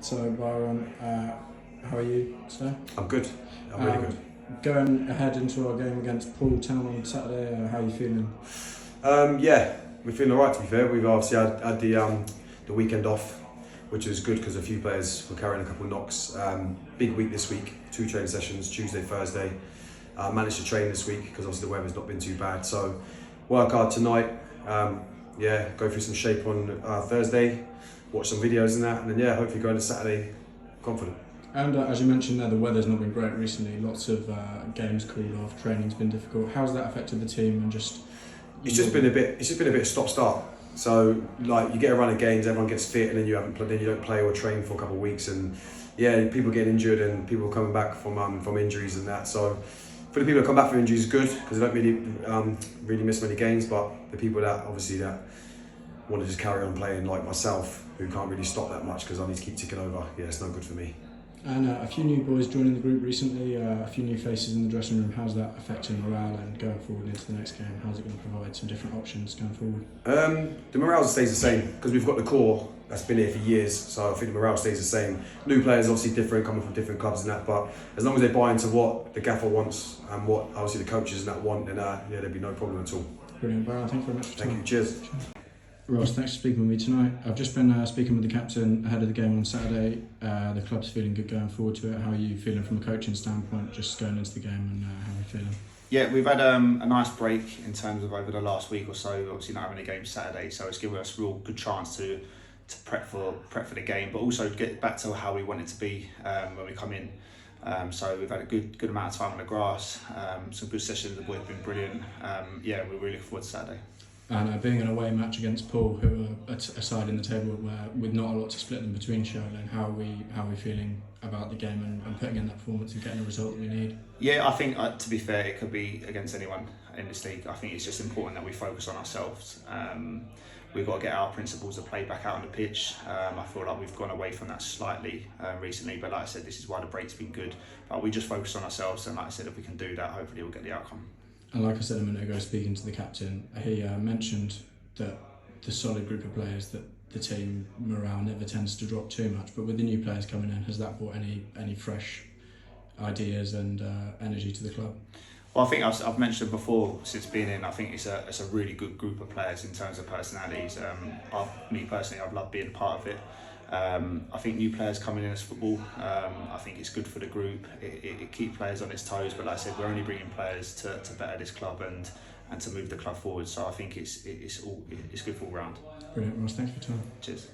So Byron, how are you today? I'm good. I'm really good. Going ahead into our game against Poole Town on Saturday, how are you feeling? Yeah, we're feeling alright to be fair. We've obviously had the weekend off, which is good because a few players were carrying a couple of knocks. Big week this week, 2 training sessions, Tuesday, Thursday. Managed to train this week because obviously the weather's not been too bad. So work hard tonight. Go through some shape on Thursday, watch some videos and that, and then hopefully go into Saturday confident. And as you mentioned there, the weather's not been great recently. Lots of games called off. Training's been difficult. How's that affected the team and just? It's just been a bit stop-start. So like you get a run of games, everyone gets fit, and then you don't play or train for a couple of weeks, and people get injured and people coming back from injuries and that. So for the people that come back from injuries, it's good because they don't really miss many games. But the people that obviously want to just carry on playing, like myself, who can't really stop that much because I need to keep ticking over. Yeah, it's no good for me. And a few new boys joining the group recently, a few new faces in the dressing room. How's that affecting morale and going forward into the next game? How's it going to provide some different options going forward? The morale stays the same because we've got the core that's been here for years, so I think the morale stays the same. New players obviously different, coming from different clubs and that, but as long as they buy into what the gaffer wants and what obviously the coaches and that want, then there'll be no problem at all. Brilliant, Byron. Thank you very much for your time. Thank you. Cheers. Ross, thanks for speaking with me tonight. I've just been speaking with the captain ahead of the game on Saturday. The club's feeling good going forward to it. How are you feeling from a coaching standpoint, just going into the game, and how are you feeling? Yeah, we've had a nice break in terms of over the last week or so. Obviously not having a game Saturday, so it's given us a real good chance to prep for the game, but also get back to how we want it to be when we come in. So we've had a good amount of time on the grass, some good sessions. The boys have been brilliant. We're really looking forward to Saturday. And being an away match against Poole, who are a side in the table where with not a lot to split them between Sholing, how are we feeling about the game and putting in that performance and getting the result that we need? Yeah, I think to be fair, it could be against anyone in this league. I think it's just important that we focus on ourselves. We've got to get our principles of play back out on the pitch. I feel like we've gone away from that slightly recently, but like I said, this is why the break's been good. But we just focus on ourselves, and like I said, if we can do that, hopefully we'll get the outcome. And like I said a minute ago, speaking to the captain, he mentioned that the solid group of players, that the team morale never tends to drop too much. But with the new players coming in, has that brought any fresh ideas and energy to the club? Well, I think I've mentioned before since being in. I think it's a really good group of players in terms of personalities. Me personally, I've loved being a part of it. I think new players coming in as football, I think it's good for the group. It keeps players on its toes, but like I said, we're only bringing players to better this club and to move the club forward. So I think it's good for all round. Brilliant, Ross. Thanks for your time. Cheers.